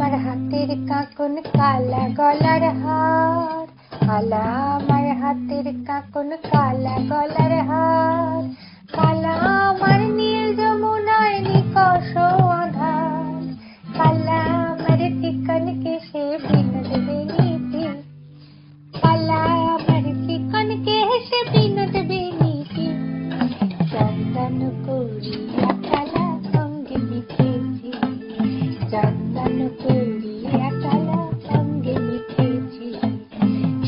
আমার হাতের কাঁকন কালা গলার হার, কালা আমার হাতের কাঁকন কালা গলার হার, কালা আমার নীল যমুনায় নিকষ আধার, কালা আমার চিকন কেশে বিনোদ বেনিতে, কালা আমার চিকন কেশে বিনোদ বেনিতে, চন্দন করিয়া কালা সঙ্গে লিখেছি, চন্দন করিয়া কালা সঙ্গে লিখেছি,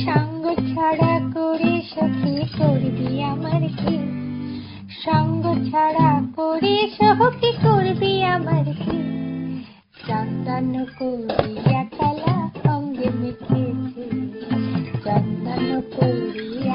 সঙ্গ ছাড়া করে সখী করবি আমার কি, সঙ্গ ছাড়া করে সখী করবি আমার কি, চন্দন করিয়া কালা সঙ্গে লিখেছি, চন্দন করিয়া